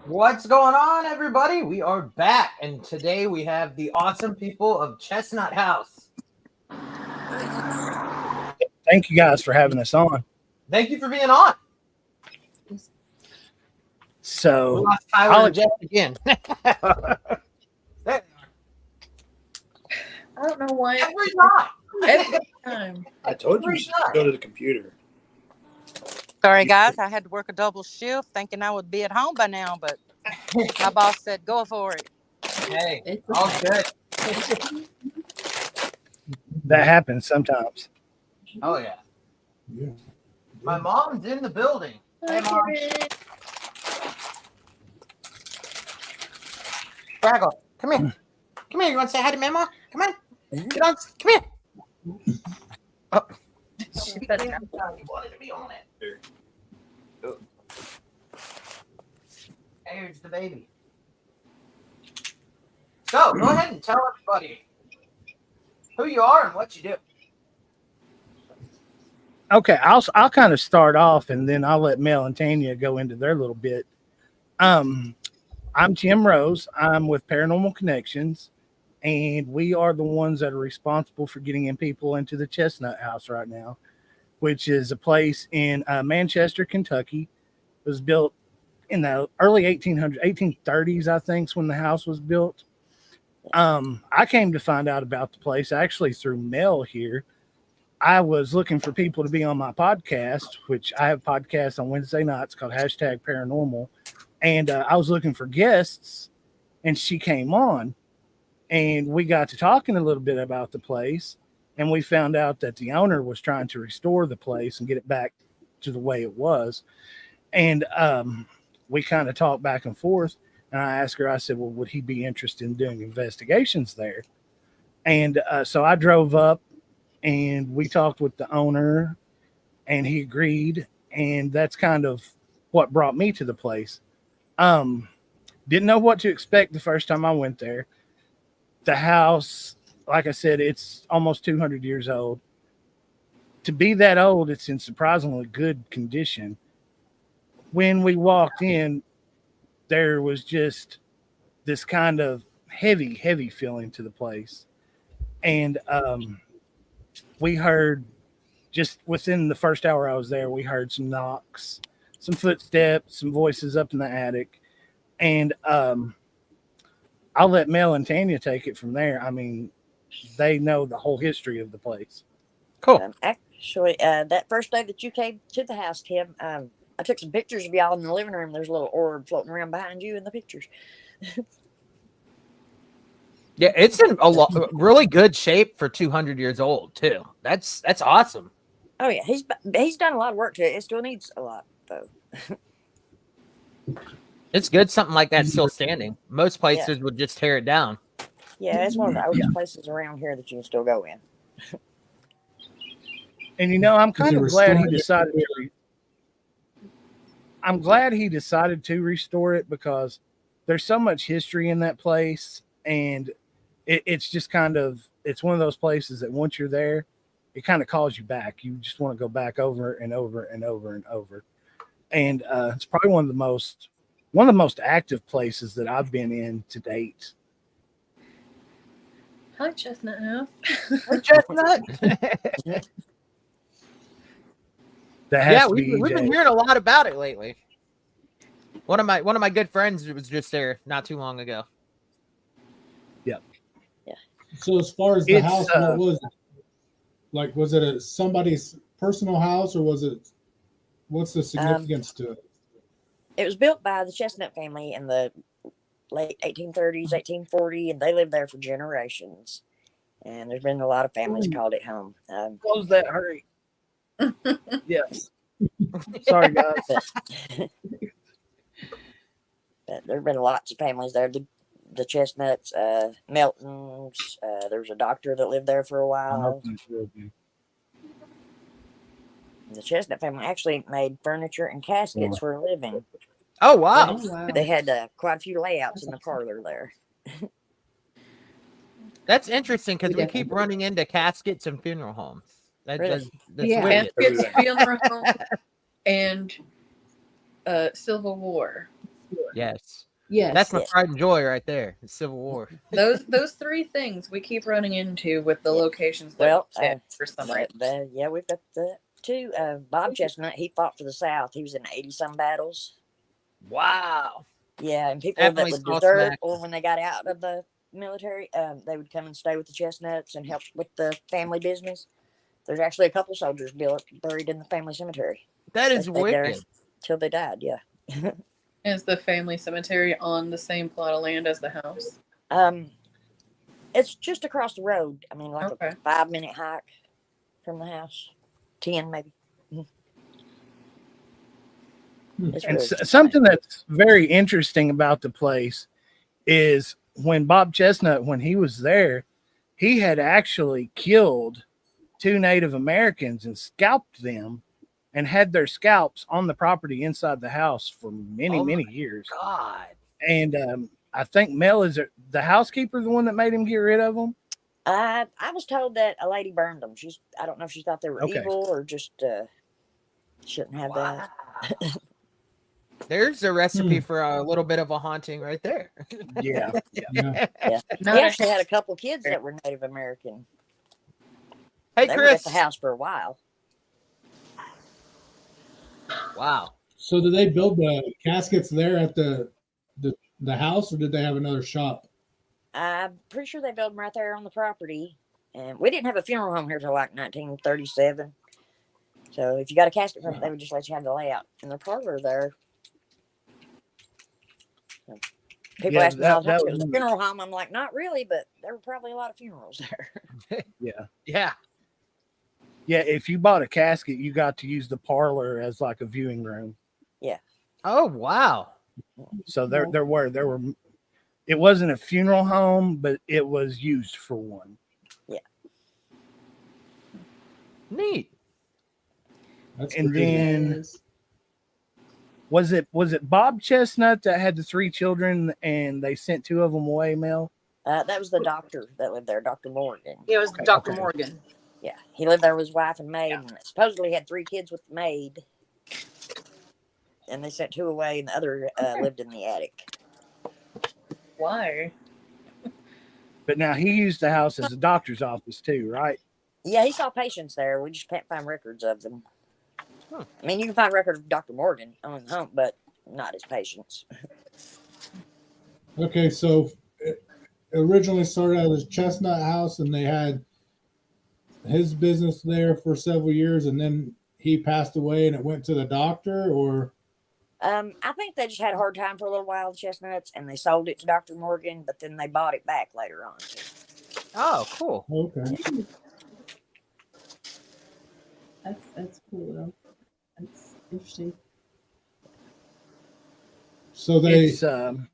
What's going on, everybody? We are back, and today we have the awesome people of Chestnut House. Thank you guys for having us on. Thank you for being on. So, we lost Tyler and Jeff again. I don't know why. Every time. I told you to go to the computer. Sorry, guys. I had to work a double shift thinking I would be at home by now, but my boss said, go for it. Hey, it's all good. That happens sometimes. Oh, yeah. My mom's in the building. Hey, Mom. Fraggle, come here. Come here. You want to say hi to Mama? Come on. Get on. Come here. Oh. You wanted to be on it. Oh. Here's the baby. So, go ahead and tell everybody who you are and what you do. Okay, I'll kind of start off, and then I'll let Mel and Tanya go into their little bit. I'm Tim Rose. I'm with Paranormal Connections, and we are the ones that are responsible for getting in people into the Chestnut House right now, which is a place in Manchester, Kentucky. It was built in the early 1830s, I think, is when the house was built. I came to find out about the place actually through Mel here. I was looking for people to be on my podcast, which I have podcasts on Wednesday nights called #Paranormal. And I was looking for guests, and she came on, and we got to talking a little bit about the place. And we found out that the owner was trying to restore the place and get it back to the way it was. And we kind of talked back and forth. And I asked her, I said, well, would he be interested in doing investigations there? And so I drove up, and we talked with the owner, and he agreed. And that's kind of what brought me to the place. Didn't know what to expect the first time I went there. The house, like I said, it's almost 200 years old. To be that old, it's in surprisingly good condition. When we walked in, there was just this kind of heavy feeling to the place. And we heard, just within the first hour I was there, we heard some knocks, some footsteps, some voices up in the attic. And I'll let Mel and Tanya take it from there. I mean, they know the whole history of the place. Cool. Actually, that first day that you came to the house, Tim, I took some pictures of y'all in the living room. There's a little orb floating around behind you in the pictures. Yeah, it's in really good shape for 200 years old too. That's awesome. Oh yeah, he's done a lot of work to it. It still needs a lot though. It's good something like that's still standing. Most places would just tear it down. Yeah, it's one of the oldest places around here that you can still go in. And you know, I'm kind of glad he decided to. I'm glad he decided to restore it because there's so much history in that place, and it's just kind of, it's one of those places that once you're there, it kind of calls you back. You just want to go back over and over and over and over. And it's probably one of the most active places that I've been in to date. Hi, Chestnut House. Hi, Chestnut. We've been hearing a lot about it lately. One of my good friends was just there not too long ago. Yep. Yeah. So as far as the house, what was it? Like, was it somebody's personal house, or what's the significance to it? It was built by the Chestnut family in the late 1830s, 1840, and they lived there for generations. And there's been a lot of families called it home. Close that, hurry. Yes. Sorry, guys. But there's been lots of families there. The Chestnuts, Meltons. There was a doctor that lived there for a while. The Chestnut family actually made furniture and caskets for a living. Oh wow! They had quite a few layouts in the parlor there. That's interesting because we keep running into caskets and funeral homes. Really? That's Yeah, wicked. caskets, funeral home, and Civil War. Yes, Yes, that's my pride and joy right there. The Civil War. those three things we keep running into with the locations that Well, we stay for some reason. yeah, we've got the two. Bob Chestnut, he fought for the South. He was in 80-some battles. Wow. Yeah, and people Definitely that would small desert smack. or when they got out of the military, they would come and stay with the Chestnuts and help with the family business. There's actually a couple soldiers buried in the family cemetery. That is wicked. Till they died, yeah. Is the family cemetery on the same plot of land as the house? It's just across the road. I mean, like Okay. a 5-minute hike from the house. 10 maybe. It's And really something that's very interesting about the place is when Bob Chestnut, when he was there, he had actually killed 2 Native Americans and scalped them and had their scalps on the property inside the house for many years. God. And I think Mel, is it the housekeeper, the one that made him get rid of them? I was told that a lady burned them. I don't know if she thought they were Okay. evil or just shouldn't have that. There's a recipe for a little bit of a haunting right there. Yeah. Yeah. He Not actually had a couple kids that were Native American. Hey, They were at Chris. the house for a while. Wow. So did they build the caskets there at the house, or did they have another shop? I'm pretty sure they built them right there on the property. And we didn't have a funeral home here till like 1937. So if you got a casket from it, they would just let you have the layout in the parlor there. So people ask me all the time, it was a funeral home. I'm like, not really, but there were probably a lot of funerals there. Yeah. If you bought a casket, you got to use the parlor as like a viewing room. Oh wow. So there were it wasn't a funeral home, but it was used for one. Neat. That's And crazy. then was it Bob Chestnut that had the 3 children and they sent 2 of them away, Mel? That was the doctor that lived there, Dr. Morgan. It was Dr. Morgan. Yeah, he lived there with his wife and maid, and supposedly had 3 kids with the maid. And they sent 2 away, and the other lived in the attic. Why? But now he used the house as a doctor's office too, right? Yeah, he saw patients there. We just can't find records of them. I mean, you can find records of Dr. Morgan on the home, but not his patients. Okay, so it originally started out as Chestnut House, and they had his business there for several years, and then he passed away, and it went to the doctor, or I think they just had a hard time for a little while, the Chestnuts, and they sold it to Dr. Morgan, but then they bought it back later on. Oh, cool. okay. That's cool though. That's interesting. So they It's, held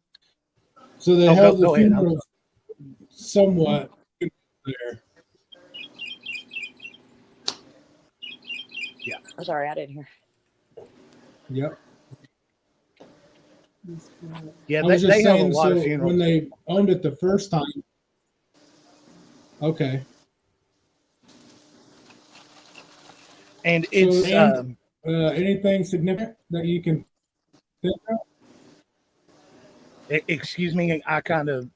go the ahead, I'm funeral somewhat there. I'm sorry, I didn't hear. Yep. yeah, I was just they held a saying, lot of so funerals. when they owned it the first time. Okay. And it's So, anything significant that you can think of? excuse me,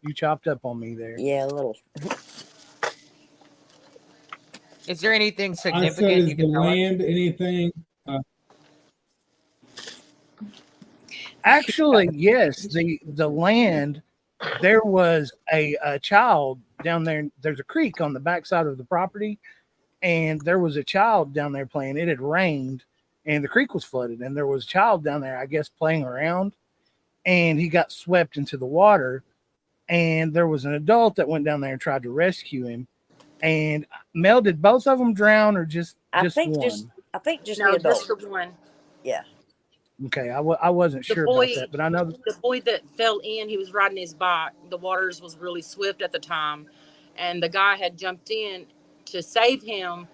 you chopped up on me there. Yeah, a little. Is there anything I said, significant is you the can tell us? land anything? Actually, yes, the land, there was a child down there. There's a creek on the backside of the property, and there was a child down there playing. It had rained, and the creek was flooded, and there was a child down there, I guess, playing around. and he got swept into the water. And there was an adult that went down there and tried to rescue him. And Mel, did both of them drown or just I just think one? I think just No, the adult. just the one. Yeah. Okay, I wasn't The sure boy, about that, but I know the boy that fell in, he was riding his bike. The waters was really swift at the time, and the guy had jumped in to save him,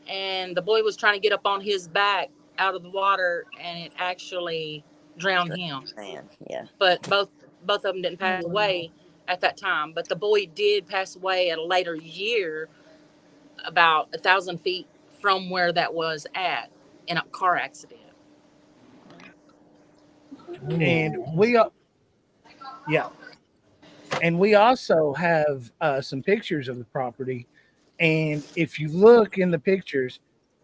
and the boy was trying to get up on his back out of the water, and it actually drowned him. Man, yeah. But both of them didn't pass away at that time. But the boy did pass away at a later year, about 1,000 feet from where that was at, in a car accident. and yeah, and we also have some pictures of the property. And if you look in the pictures,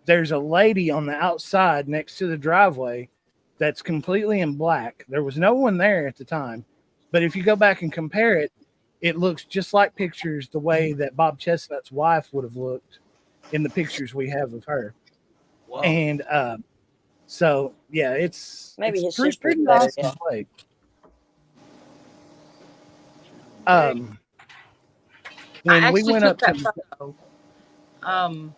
there's a lady on the outside next to the driveway that's completely in black. There was no one there at the time, but if you go back and compare it, it looks just like pictures the way that Bob Chestnut's wife would have looked in the pictures we have of her. Whoa. And so yeah, it's Maybe it's his pretty, sister's pretty better, awesome yeah. place. I When we actually went took up that to photo.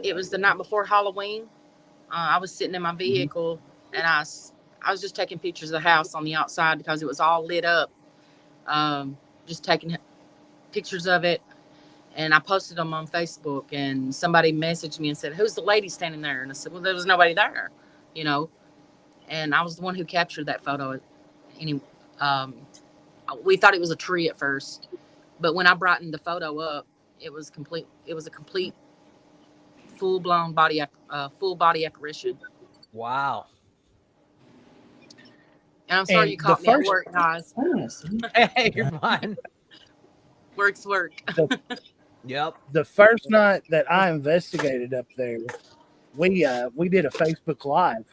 It was the night before Halloween. I was sitting in my vehicle, and I was just taking pictures of the house on the outside because it was all lit up. Just taking pictures of it, and I posted them on Facebook. And somebody messaged me and said, "Who's the lady standing there?" And I said, "Well, there was nobody there, you know." And I was the one who captured that photo. Anyway, we thought it was a tree at first, but when I brightened the photo up, it was complete. It was a complete, full-blown full body apparition. Wow. And I'm sorry And you caught the me at first- work, guys. I want to see. Hey, you're fine. Work's work. Yep. the first night that I investigated up there, we did a Facebook Live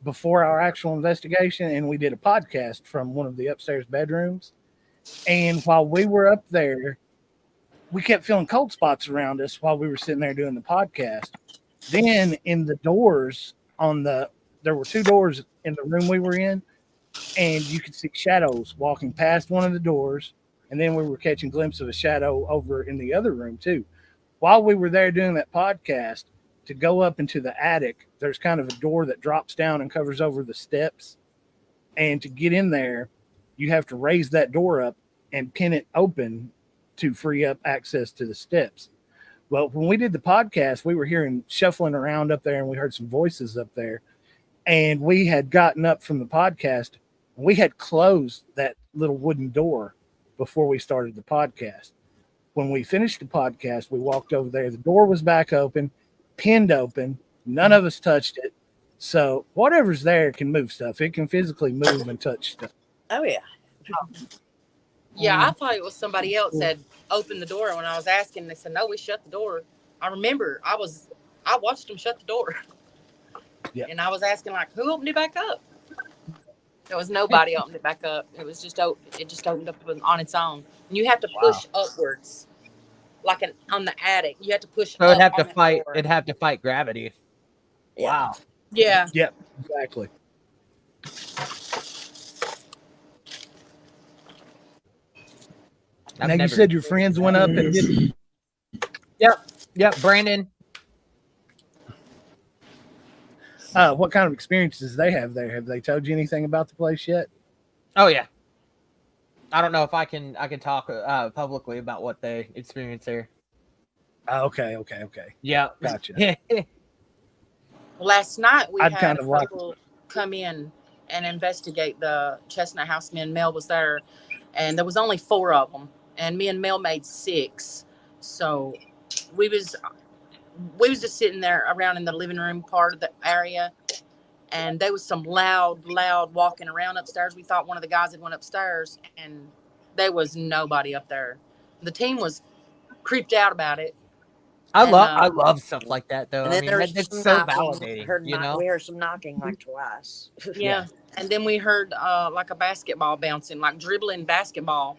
before our actual investigation, and we did a podcast from one of the upstairs bedrooms. And while we were up there, we kept feeling cold spots around us while we were sitting there doing the podcast. Then in the doors there were two doors in the room we were in, and you could see shadows walking past one of the doors. And then we were catching a glimpse of a shadow over in the other room too. While we were there doing that podcast, to go up into the attic, there's kind of a door that drops down and covers over the steps. And to get in there, you have to raise that door up and pin it open to free up access to the steps. Well, when we did the podcast, we were hearing shuffling around up there, and we heard some voices up there. And we had gotten up from the podcast, and we had closed that little wooden door before we started the podcast. When we finished the podcast, we walked over there. The door was back open, pinned open. None of us touched it. So whatever's there can move stuff. It can physically move and touch stuff. Oh yeah. Yeah, I thought it was somebody else had opened the door. When I was asking, they said, "No, we shut the door." I remember I watched them shut the door. Yeah. And I was asking, like, who opened it back up? There was nobody opened it back up. It was just it just opened up on its own. And you have to push upwards, like on the attic. You have to push. So it'd up have to on that fight. door. It'd have to fight gravity. Yeah. Wow. Yeah. Yep, exactly. Now you said your friends went up and did. Yep, Brandon. What kind of experiences they have there? Have they told you anything about the place yet? Oh yeah. I don't know if I can talk publicly about what they experienced there. Okay. Yeah, Gotcha. Last night we I'd had kind a of like- couple come in and investigate the Chestnut house. Me and Mel was there, and there was only 4 of them, and me and Mel made 6. So we was just sitting there around in the living room part of the area, and there was some loud walking around upstairs. We thought one of the guys had went upstairs, and there was nobody up there. The team was creeped out about it. I And, love stuff like that though. And I then mean, there was it's some so knocking. validating. We heard some knocking like twice. Yeah. And then we heard like a basketball bouncing, like dribbling basketball.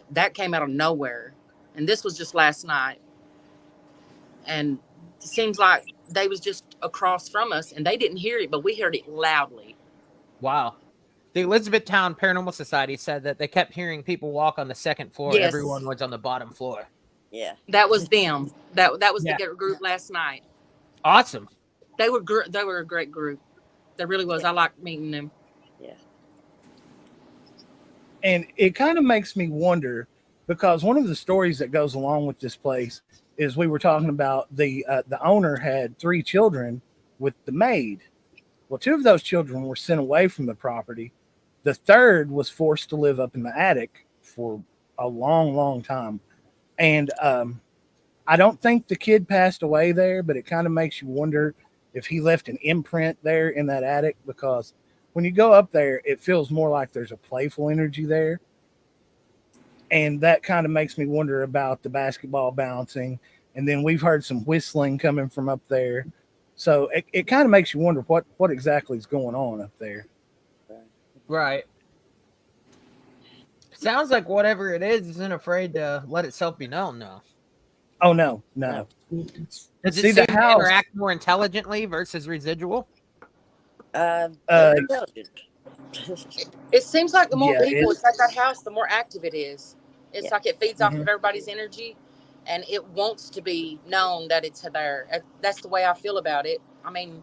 That came out of nowhere. And this was just last night. And it seems like they was just across from us, and they didn't hear it, but we heard it loudly. Wow. the Elizabethtown Paranormal Society said that they kept hearing people walk on the second floor. Yes. Everyone was on the bottom floor. Yeah. That was them. That was Yeah. the group last night. Awesome. They were a great group. That really was. Yeah. I liked meeting them. Yeah. And it kind of makes me wonder, because one of the stories that goes along with this place is we were talking about the owner had 3 children with the maid. Well, 2 of those children were sent away from the property. The third was forced to live up in the attic for a long, long time. And I don't think the kid passed away there, but it kind of makes you wonder if he left an imprint there in that attic, because when you go up there, it feels more like there's a playful energy there. And that kind of makes me wonder about the basketball bouncing. And then we've heard some whistling coming from up there. So it kind of makes you wonder what exactly is going on up there. Right. Sounds like whatever it is isn't afraid to let itself be known, though. Oh, no. Does it See, seem the to house- interact more intelligently versus residual? Intelligent. It seems like the more Yeah, people it's- attack that house, the more active it is. It's Yeah. like it feeds off Mhm. of everybody's energy, and it wants to be known that it's there. That's the way I feel about it. I mean,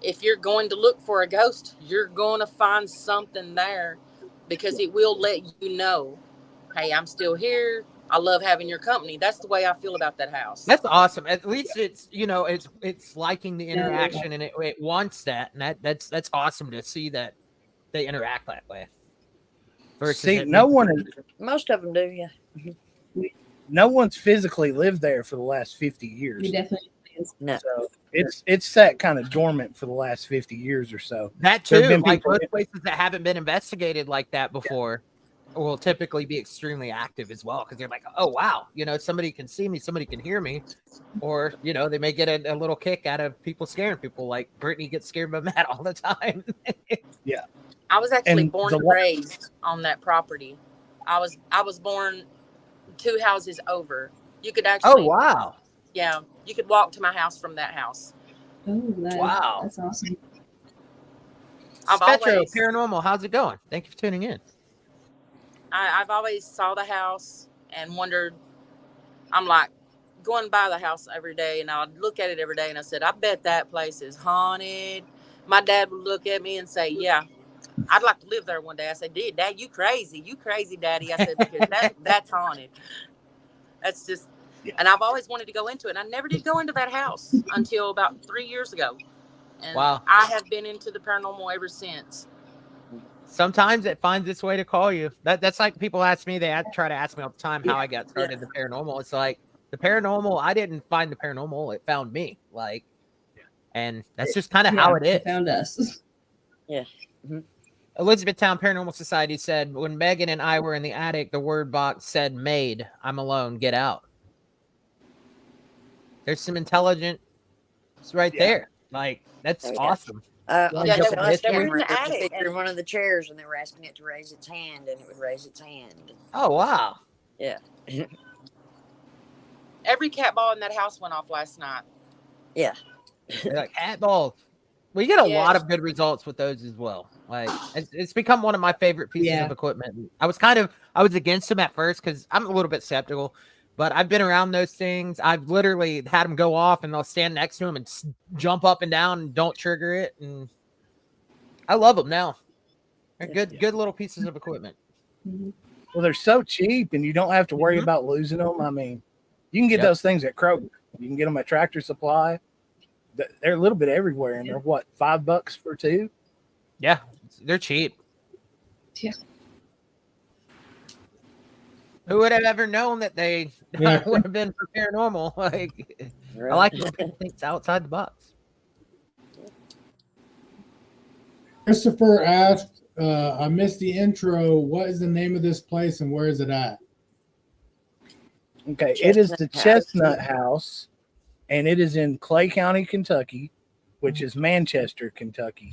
if you're going to look for a ghost, you're going to find something there, because it will let you know, hey, I'm still here. I love having your company. That's the way I feel about that house. That's awesome. At least it's it's liking the interaction and it wants that, and that's awesome to see that they interact that way. Versus See, it no being- one Most of them do, yeah. no one's physically lived there for the last 50 years. He definitely is. No. So it's sat kind of dormant for the last 50 years or so. that There have too. been Like people- those places that haven't been investigated like that before will typically be extremely active as well, because you're like, oh wow, somebody can see me, somebody can hear me, or they may get a little kick out of people scaring people, like Brittany gets scared by Matt all the time. I was actually And born the and wa- raised on that property. I was born 2 houses over. You could actually, Oh wow. yeah, you could walk to my house from that house. Oh, Wow. That's awesome. I've Spectro always- Paranormal, how's it going? Thank you for tuning in. I've always saw the house and wondered. I'm like going by the house every day, and I'd look at it every day, and I said, I bet that place is haunted. My dad would look at me and say, yeah, I'd like to live there one day. I said, Dad, you crazy, Daddy. I said, because that's haunted. That's just, and I've always wanted to go into it. And I never did go into that house until about 3 years ago. And Wow. I have been into the paranormal ever since. Sometimes it finds its way to call you. That's like people ask me, try to ask me all the time how I got started in the paranormal. It's like the paranormal, I didn't find the paranormal, it found me. Like, and that's just kind of how it He is. found us. Elizabethtown Paranormal Society said, when Megan and I were in the attic, the word box said maid. I'm alone. Get out. There's some intelligence right there. Like, that's Oh, yeah. awesome. On Yeah, the they were in camera, the they could attic, picture and- one of the chairs, and they were asking it to raise its hand, and it would raise its hand. Oh, wow. Yeah. Every cat ball in that house went off last night. They're like cat balls. We get a Yes. lot of good results with those as well. Like, it's become one of my favorite pieces Yeah. of equipment. I was against them at first because I'm a little bit skeptical, but I've been around those things. I've literally had them go off and they'll stand next to them and jump up and down and don't trigger it. And I love them now. They're good little pieces of equipment. Well, they're so cheap, and you don't have to worry Mhm. about losing them. I mean, you can get Yep. those things at Kroger. You can get them at Tractor Supply. They're a little bit everywhere, and they're what, $5 for 2? Yeah, they're cheap. Yeah. Who would have ever known that they Yeah. would have been for paranormal? Like, I like when people think outside the box. Christopher asked, I missed the intro. What is the name of this place and where is it at? Okay, it is the Chestnut House. Chestnut House, and it is in Clay County, Kentucky, which is Manchester, Kentucky.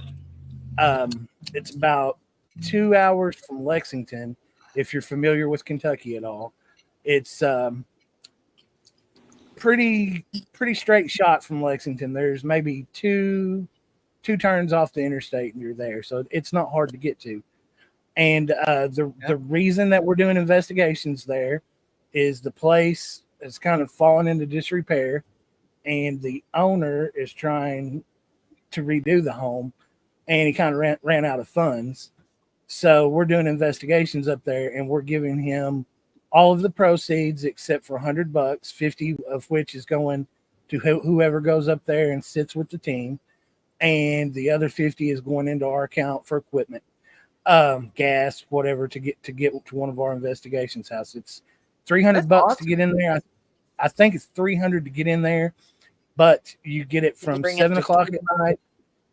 It's about 2 hours from Lexington, if you're familiar with Kentucky at all. It's pretty straight shot from Lexington. There's maybe two turns off the interstate, and you're there. So it's not hard to get to. And the reason that we're doing investigations there is the place has kind of fallen into disrepair, and the owner is trying to redo the home, and he kind of ran out of funds. So we're doing investigations up there, and we're giving him all of the proceeds except for $100, 50 of which is going to whoever goes up there and sits with the team, and the other 50 is going into our account for equipment, gas, whatever, to get to one of our investigations house. It's $300 to get in there. I think it's $300 to get in there, but you get it from 7 o'clock at night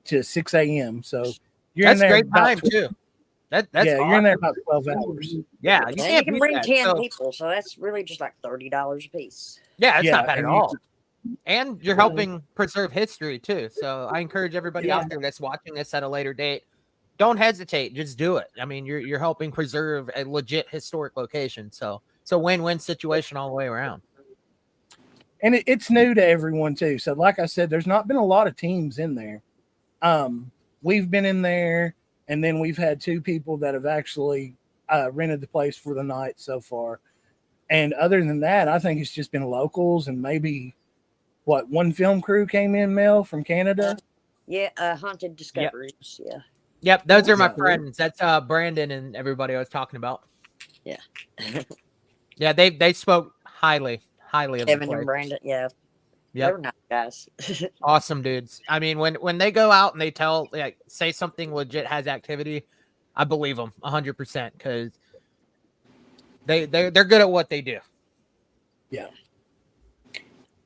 to 6 a.m. So you're in there. Great time too. That's awesome. You're in there about 12 hours. Yeah, you can bring 10 people, so that's really just like $30 a piece. Yeah, it's not bad at all. And you're helping preserve history too. So I encourage everybody out there that's watching this at a later date, don't hesitate, just do it. I mean, you're helping preserve a legit historic location. So it's a win-win situation all the way around. And it's new to everyone too. So like I said, there's not been a lot of teams in there. We've been in there, and then we've had 2 people that have actually rented the place for the night so far. And other than that, I think it's just been locals, and maybe one film crew came in, Mel, from Canada. Haunted Discoveries. Yep. Yep, those are my friends. That's Brandon and everybody I was talking about. Yeah. Yeah, they spoke highly of Kevin the and Brandon. Yeah. Yeah, they were nice guys. Awesome dudes. I mean, when they go out and they say something legit has activity, I believe them 100% because they're good at what they do. Yeah,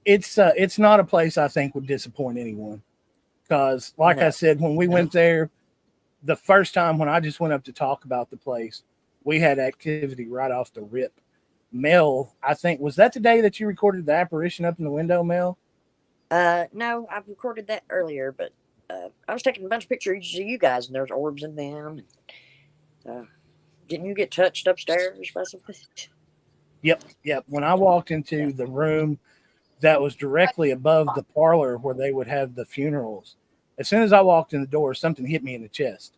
it's not a place I think would disappoint anyone, because I said, when we went there the first time, when I just went up to talk about the place, we had activity right off the rip. Mel, I think, was that the day that you recorded the apparition up in the window, Mel? No, I recorded that earlier, but I was taking a bunch of pictures of you guys, and there's orbs in them. Didn't you get touched upstairs by something? Yep. When I walked into the room that was directly above the parlor where they would have the funerals, as soon as I walked in the door, something hit me in the chest.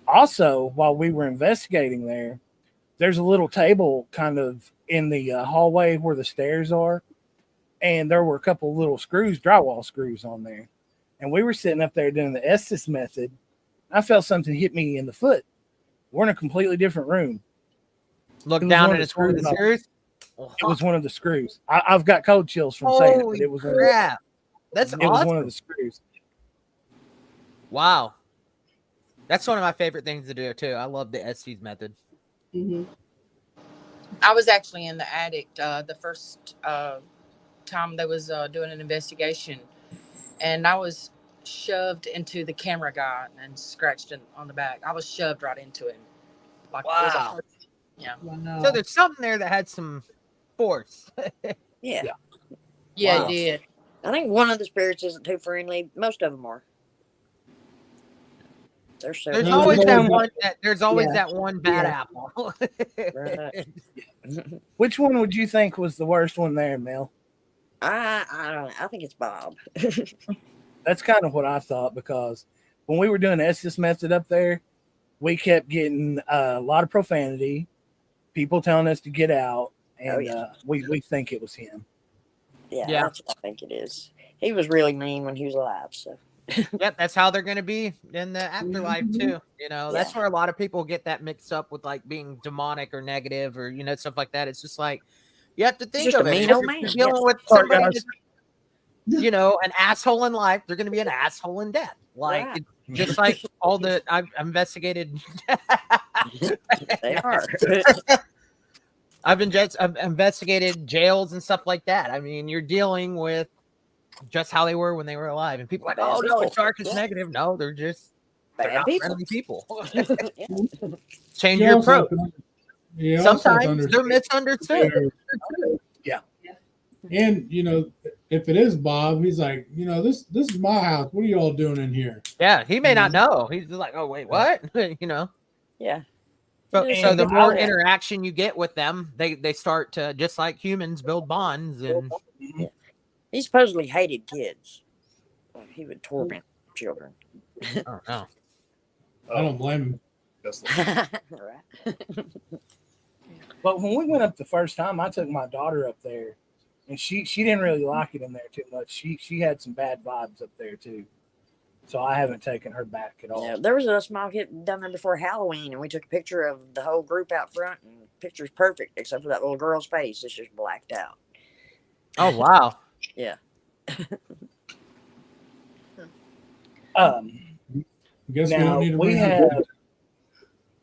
Also, while we were investigating there, there's a little table kind of in the hallway where the stairs are, and there were a couple little screws, drywall screws on there. And we were sitting up there doing the Estes method. I felt something hit me in the foot. We're in a completely different room. Look down and it's one of the screws? It was one of the screws. I've got cold chills from saying it, but it was crap. That's awesome. It was one of the screws. Wow. That's one of my favorite things to do too. I love the Estes method. Mm-hmm. I was actually in the attic the first time they was doing an investigation, and I was shoved into the camera guy and scratched on the back. I was shoved right into him. Like wow. Yeah. Wow. So there's something there that had some force. Yeah. Yeah, Wow. it did. I think one of the spirits isn't too friendly. Most of them are. There's No, always no, that no. one. There's always Yeah. that one bad Yeah. apple. Right. Which one would you think was the worst one there, Mel? I don't know. I think it's Bob. That's kind of what I thought, because when we were doing the Estes method up there, we kept getting a lot of profanity, people telling us to get out, and we think it was him. Yeah, Yeah. that's what I think it is. He was really mean when he was alive. So Yep, that's how they're going to be in the afterlife too. You know, that's where a lot of people get that mixed up with like being demonic or negative or stuff like that. It's just like you have to think just of a it. mean If old you're man. dealing with Sorry, somebody guys. that's, an asshole in life, they're going to be an asshole in death. Like Right. it's just like all the I've investigated. They are. I've investigated jails and stuff like that. I mean, you're dealing with just how they were when they were alive, and people are like, Bad oh no, it's people. dark, it's Yeah. negative. No, they're Bad not people. friendly people. Yeah. Change You your also have approach. to- you also have to Sometimes they're understand misunderstood. And if it is Bob, he's like, this is my house. What are y'all doing in here? Yeah, he may not know. He's just like, oh wait, what? Yeah. So And the more I- interaction you get with them, they start to, just like humans, build bonds. And He supposedly hated kids. He would torment children. oh no, I don't blame him. Just like, Right. But when we went up the first time, I took my daughter up there, and she didn't really like it in there too much. She had some bad vibes up there too, so I haven't taken her back at all. Yeah, there was a small kid down there before Halloween, and we took a picture of the whole group out front, and the picture's perfect except for that little girl's face. It's just blacked out. Oh wow. Yeah. I guess we Now don't need to we bring have up.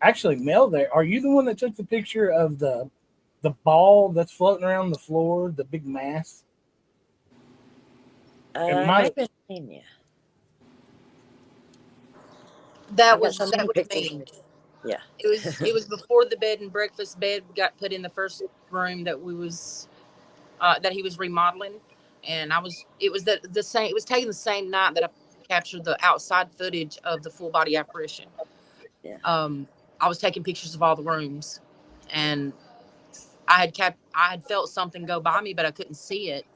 actually Mel there. Are you the one that took the picture of the ball that's floating around the floor, the big mass? It might have been Tanya. That I've got was so that many was pictures. me. Yeah. It was before the bed and breakfast bed got put in the first room that we was that he was remodeling, and it was the same. It was taken the same night that I captured the outside footage of the full body apparition. Yeah. I was taking pictures of all the rooms, and I had felt something go by me, but I couldn't see it.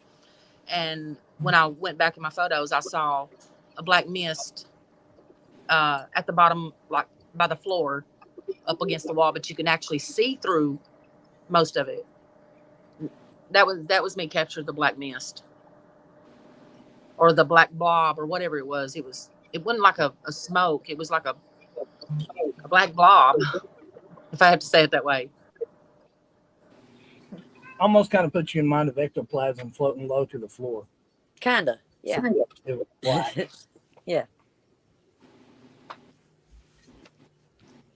And when I went back in my photos, I saw a black mist at the bottom, like by the floor, up against the wall, but you can actually see through most of it. That was me captured the black mist or the black blob or whatever it was. It wasn't like a smoke. It was like a black blob, if I have to say it that way. Almost kind of puts you in mind of ectoplasm floating low to the floor. Kinda. Yeah. It was black. Yeah.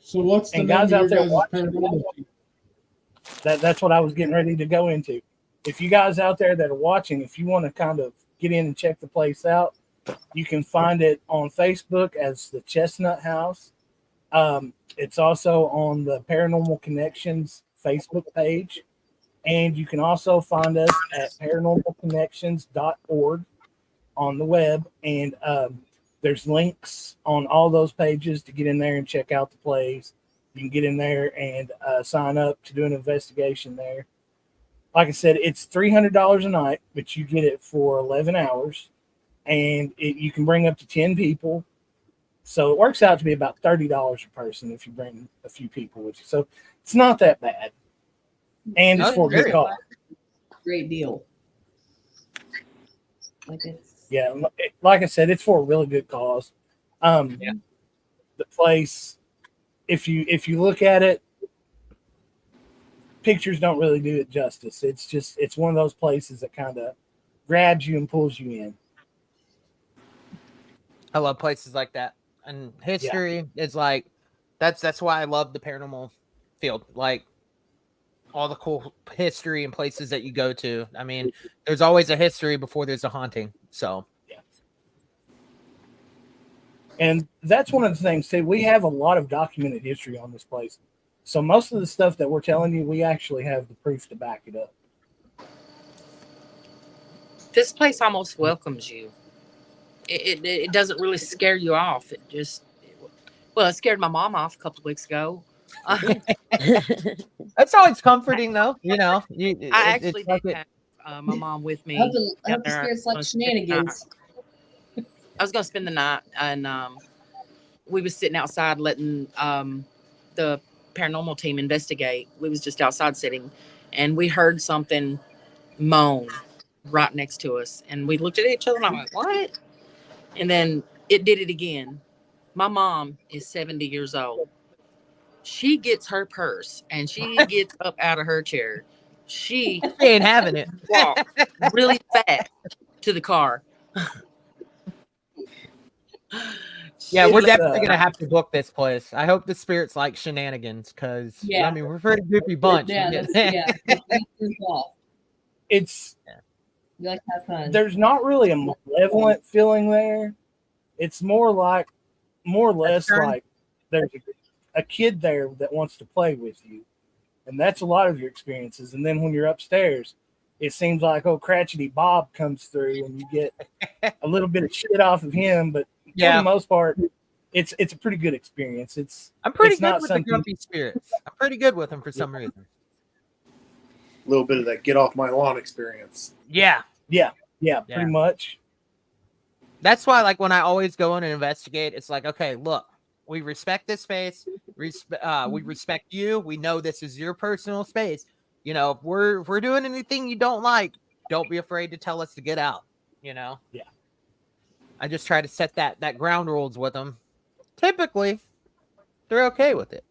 So what's the And name guys of out your there guys' watching, paranormal team? that's what I was getting ready to go into. If you guys out there that are watching, if you want to kind of get in and check the place out, you can find it on Facebook as the Chestnut House. It's also on the Paranormal Connections Facebook page. And you can also find us at paranormalconnections.org on the web. And there's links on all those pages to get in there and check out the place. You can get in there and sign up to do an investigation there. Like I said, it's $300 a night, but you get it for 11 hours. And you can bring up to 10 people. So it works out to be about $30 a person if you bring a few people with you. So it's not that bad. And it's for a good cause. Great deal. Like it's Yeah, like I said, it's for a really good cause. The place, if you look at it, pictures don't really do it justice. It's one of those places that kind of grabs you and pulls you in. I love places like that. And history is like that's why I love the paranormal field. Like all the cool history and places that you go to. I mean, there's always a history before there's a haunting. So yeah. And that's one of the things too. We have a lot of documented history on this place. So most of the stuff that we're telling you, we actually have the proof to back it up. This place almost welcomes you. It doesn't really scare you off. It scared my mom off a couple of weeks ago. that's always comforting, though. You know, I actually did have my mom with me. I hope the spirits like shenanigans. I was going to spend the night, and we was sitting outside letting the paranormal team investigate. We was just outside sitting, and we heard something moan right next to us, and we looked at each other, and I'm like, "What?" And then it did it again. My mom is 70 years old. She gets her purse and she gets up out of her chair. She ain't having it. Walked really fast to the car. Yeah, we're definitely gonna have to book this place. I hope the spirits like shenanigans, because I mean we're a pretty goofy bunch. It's you like to have fun. There's not really a malevolent feeling there. It's more or less like there's a kid there that wants to play with you. And that's a lot of your experiences. And then when you're upstairs, it seems like, Cratchity Bob comes through and you get a little bit of shit off of him. But for the most part, it's a pretty good experience. I'm pretty good with the grumpy spirits. I'm pretty good with them for some reason. A little bit of that get off my lawn experience. Yeah, pretty much. That's why, like, when I always go in and investigate, it's like, okay, look, We respect this space. We respect you. We know this is your personal space. You know, if we're doing anything you don't like, don't be afraid to tell us to get out. You know. Yeah. I just try to set that ground rules with them. Typically, they're okay with it.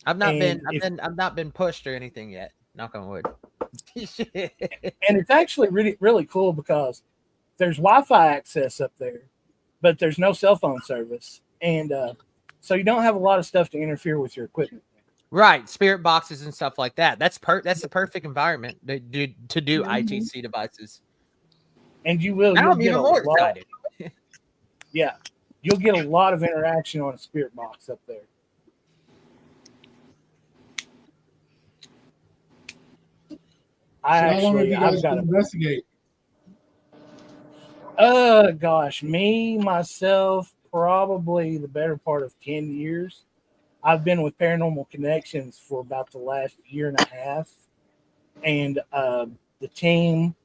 I've not been pushed or anything yet. Knock on wood. And it's actually really, really cool because there's Wi-Fi access up there, but there's no cell phone service. And so you don't have a lot of stuff to interfere with your equipment. Right. Spirit boxes and stuff like that. That's the perfect environment to do ITC devices. And you'll I'm get even a more lot, excited. yeah, you'll get a lot of interaction on a spirit box up there. How long have you guys been investigating? Gosh, myself, probably the better part of 10 years. I've been with Paranormal Connections for about the last year and a half. And the team,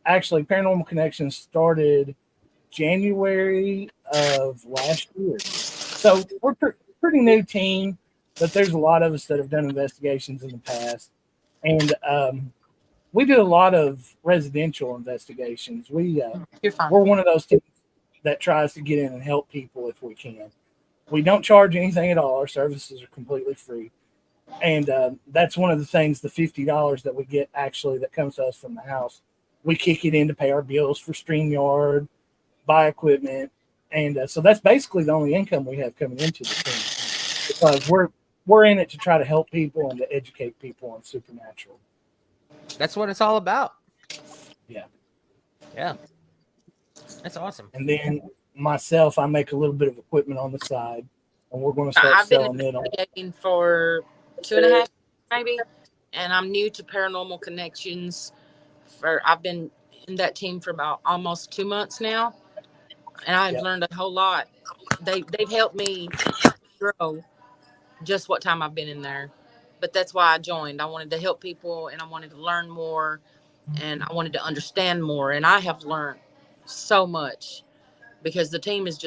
actually, Paranormal Connections started January of last year. So we're pretty new team, but there's a lot of us that have done investigations in the past. And we do a lot of residential investigations. We're one of those teams that tries to get in and help people if we can. We don't charge anything at all. Our services are completely free. And that's one of the things, the $50 that we get actually that comes to us from the house. We kick it in to pay our bills for StreamYard, buy equipment. And so that's basically the only income we have coming into the team, because we're in it to try to help people and to educate people on supernatural. That's what it's all about. Yeah. Yeah. That's awesome. And then myself, I make a little bit of equipment on the side, and we're going to start selling it on. I've been investigating for 2.5 years, maybe, and I'm new to Paranormal Connections. I've been in that team for about almost 2 months now, and I've learned a whole lot. They've helped me grow just what time I've been in there. But that's why I joined. I wanted to help people, and I wanted to learn more, and I wanted to understand more. And I have learned so much because the team is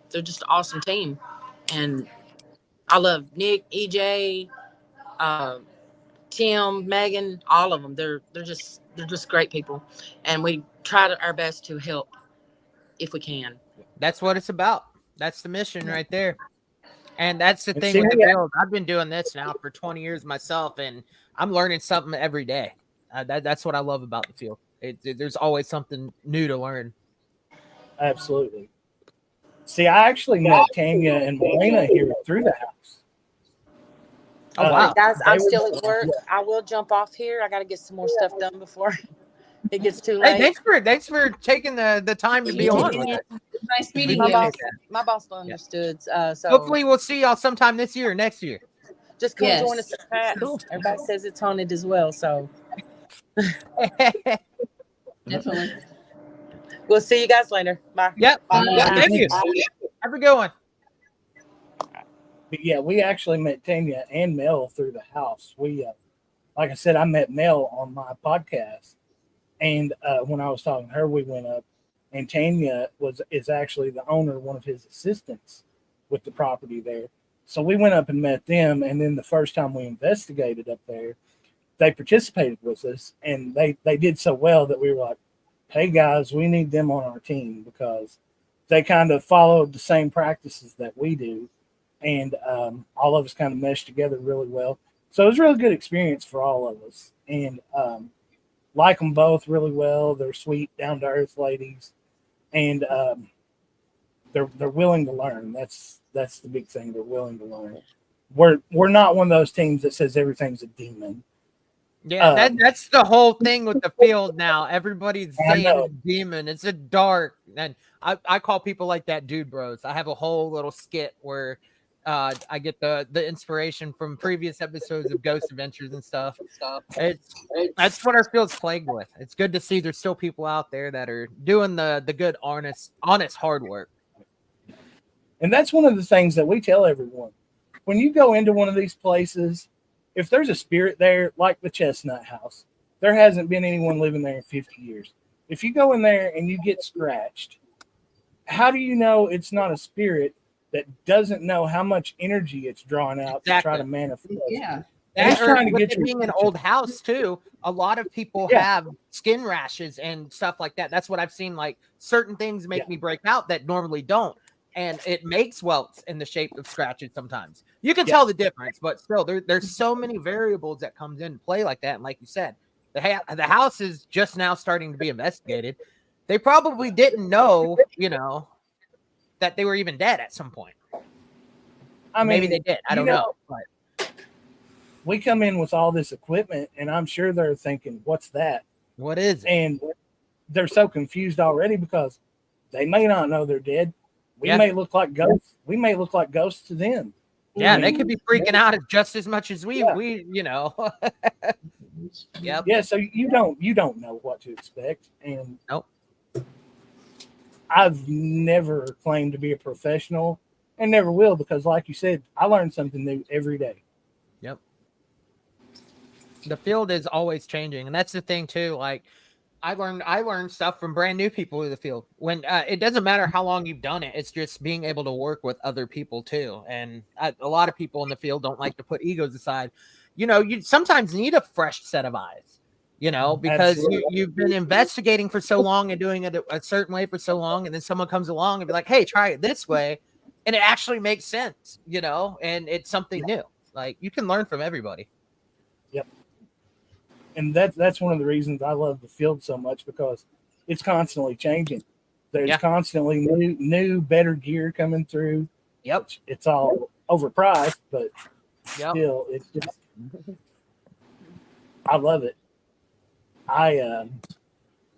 they're just an awesome team. And I love Nick, EJ, Tim, Megan, all of them. They're just great people. And we try our best to help if we can. That's what it's about. That's the mission right there. And that's the thing with the field. I've been doing this now for 20 years myself, and I'm learning something every day. That's what I love about the field. There's always something new to learn. Absolutely. See, I actually met Tanya and Marina here through the house. Oh, wow. Guys, I'm still at work. I will jump off here. I got to get some more stuff done before it gets too late. Hey, thanks for taking the time to be on with us. Nice meeting my you. My boss understood. So hopefully we'll see y'all sometime this year or next year. Just come join us at Pat's. Cool. Everybody says it's haunted as well. So Definitely. We'll see you guys later. Bye. Yep. Thank you. Have a good one. But yeah, we actually met Tanya and Mel through the house. We, like I said, I met Mel on my podcast, and when I was talking to her, we went up, and Tanya is actually the owner, one of his assistants with the property there. So we went up and met them, and then the first time we investigated up there, they participated with us, and they did so well that we were like, hey guys, we need them on our team because they kind of followed the same practices that we do. And all of us kind of meshed together really well. So it was a really good experience for all of us. And like them both really well. They're sweet, down-to-earth ladies. And they're willing to learn. That's the big thing. They're willing to learn. We're not one of those teams that says everything's a demon. Yeah, that's the whole thing with the field now. Everybody's saying it's a demon. It's a dark. And I call people like that dude bros. I have a whole little skit where I get the inspiration from previous episodes of Ghost Adventures and stuff. That's what our field's plagued with. It's good to see there's still people out there that are doing the good, honest hard work. And that's one of the things that we tell everyone. When you go into one of these places, if there's a spirit there, like the Chestnut house, there hasn't been anyone living there in 50 years. If you go in there and you get scratched, how do you know it's not a spirit that doesn't know how much energy it's drawing out to try to manifest. Yeah. And it's That, trying to with get it your being an attention. old house too, a lot of people Yeah. have skin rashes and stuff like that. That's what I've seen. Like certain things make Yeah. me break out that normally don't, and it makes welts in the shape of scratches. Sometimes you can Yeah. tell the difference, but still, there's so many variables that comes into play like that. And like you said, the house is just now starting to be investigated. They probably didn't know, that they were even dead at some point. I mean, Maybe they did. I don't know. But we come in with all this equipment, and I'm sure they're thinking, "What's that?" what is it? And they're so confused already because they may not know they're dead. We Yeah. may look like ghosts. We may look like ghosts to them. Yeah, I they mean, could be freaking out just as much as we. Yeah. Yep. Yeah, so you don't know what to expect, and Nope. I've never claimed to be a professional, and never will, because, like you said, I learn something new every day. Yep. The field is always changing, and that's the thing too. Like I learned stuff from brand new people in the field. When it doesn't matter how long you've done it, it's just being able to work with other people too. And a lot of people in the field don't like to put egos aside. You sometimes need a fresh set of eyes. Because you've been investigating for so long and doing it a certain way for so long, and then someone comes along and be like, "Hey, try it this way," and it actually makes sense. And it's something new. Like you can learn from everybody. Yep. And that's one of the reasons I love the field so much, because it's constantly changing. There's constantly new, better gear coming through. Yep. It's all overpriced, but still, it's just, I love it.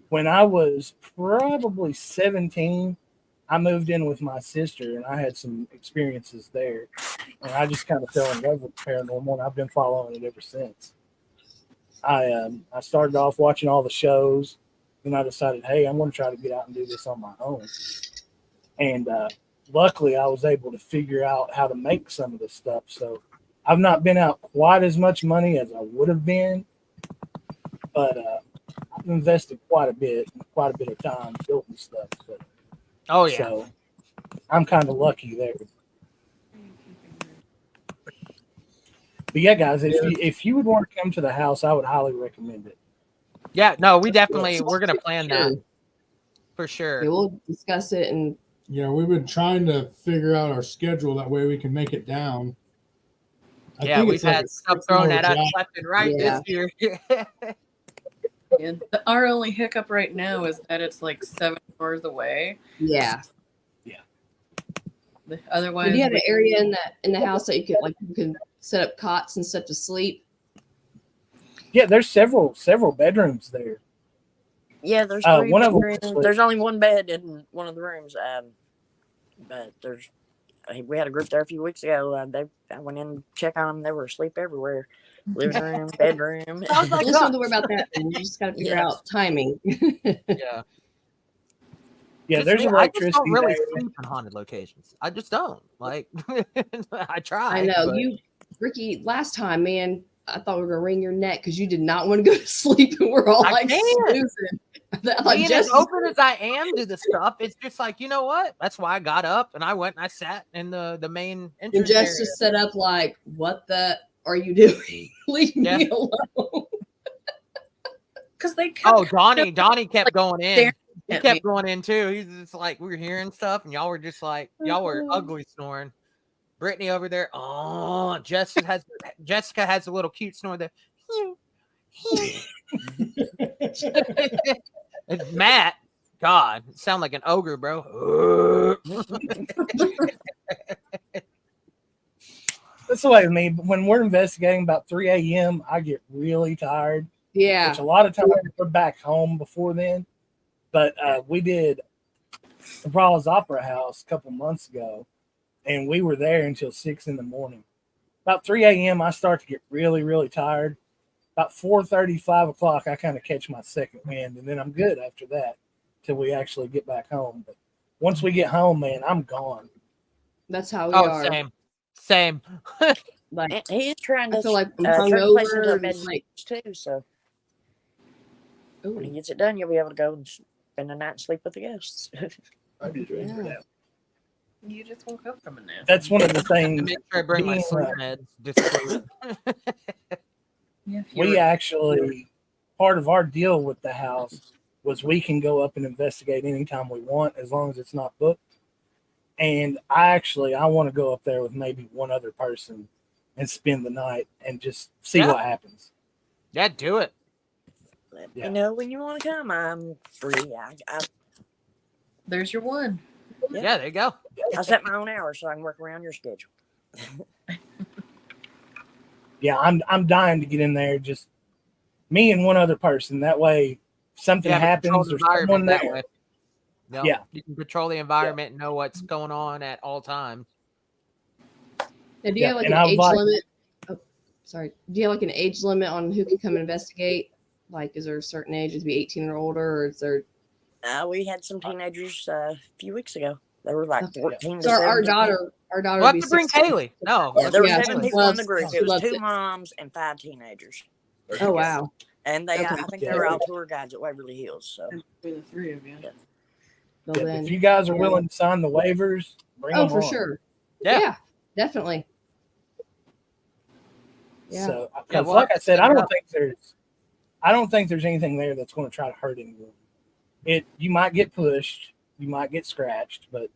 When I was probably 17, I moved in with my sister, and I had some experiences there, and I just kind of fell in love with paranormal, and I've been following it ever since. I started off watching all the shows, and I decided, hey, I'm going to try to get out and do this on my own. And luckily, I was able to figure out how to make some of this stuff. So I've not been out quite as much money as I would have been, but I've invested quite a bit of time building stuff. But, so I'm kind of lucky there. But yeah, guys, if you would want to come to the house, I would highly recommend it. Yeah, no, we're going to plan that for sure. Okay, we'll discuss it. And yeah, we've been trying to figure out our schedule. That way we can make it down. We've had stuff thrown at us left and right this year. And our only hiccup right now is that it's like 7 hours away. Yeah. Otherwise, do you have an area in the house that you can set up cots and stuff to sleep? Yeah, there's several bedrooms there. Yeah, there's one of them. There's only one bed in one of the rooms. But we had a group there a few weeks ago. I went in to check on them. They were asleep everywhere. Living room, bedroom. Just don't have to worry about that. Then you just got to figure out timing. Yeah, there's electricity. I just don't really sleep in haunted locations. I just don't. Like, I try. I know. Ricky, last time, man, I thought we were going to wring your neck because you did not want to go to sleep, and we're all snoozing. Being as open as I am to the stuff, it's just like, you know what? That's why I got up and I went and I sat in the main entrance and just area. to set up like, what the are you doing? Leave me alone. Because they Donnie kept going in. He kept going in too. He's just like, we were hearing stuff, and y'all were just like, y'all were ugly snoring. Brittany over there, Jessica has a little cute snore there. And Matt, God, sound like an ogre, bro. That's the way with me. When we're investigating about 3 a.m., I get really tired. Yeah. Which a lot of times we're back home before then. But we did the Brawlers Opera House a couple months ago, and we were there until 6 in the morning. About 3 a.m., I start to get really, really tired. About 4:30, 5 o'clock, I kind of catch my second wind, and then I'm good after that till we actually get back home. But once we get home, man, I'm gone. That's how we are. Same. Like he's trying to. I feel like I'm hungover like, too. So when he gets it done, you'll be able to go and spend the night and sleep with the guests. I'm just ready for that. You just woke up from a nap. That's one of the To things. make sure I bring my being, sleep meds. Disclosure. Yeah, if you We were- actually, part of our deal with the house was we can go up and investigate anytime we want as long as it's not booked. And I want to go up there with maybe one other person and spend the night and just see Yeah. what happens. Yeah, do it. Let Yeah. me know when you want to come. I'm free. There's your one. Yeah, there you go. I set my own hours so I can work around your schedule. Yeah, I'm dying to get in there. Just me and one other person. That way, if something You have a controlled happens, there's someone environment that there. way. Yep. Yeah. You can control the environment and know what's going on at all times. Now, do you Yeah, have like and an I would age like- limit? Oh, sorry. Do you have like an age limit on who can come investigate? Like, is there a certain age? Is it be 18 or older, or is there? We had some teenagers a few weeks ago. They were like Okay. 14 So to our 17. daughter We'll would have be to bring 16. Kaylee. No. Yeah, there were Yeah, 7 she people in loves the it. group. She It was loves 2 it. moms and 5 teenagers. Oh wow. And they, Okay. I think Yeah. they were all tour guides at Waverly Hills. So For the three of you. Well, Yeah, then, if you guys are willing to sign the waivers, bring oh, them for on. sure. Yeah. Yeah, definitely. Yeah. So, Yeah, because we'll like have I to said, set it up. I don't think there's anything there that's going to try to hurt anyone. You might get pushed, you might get scratched, but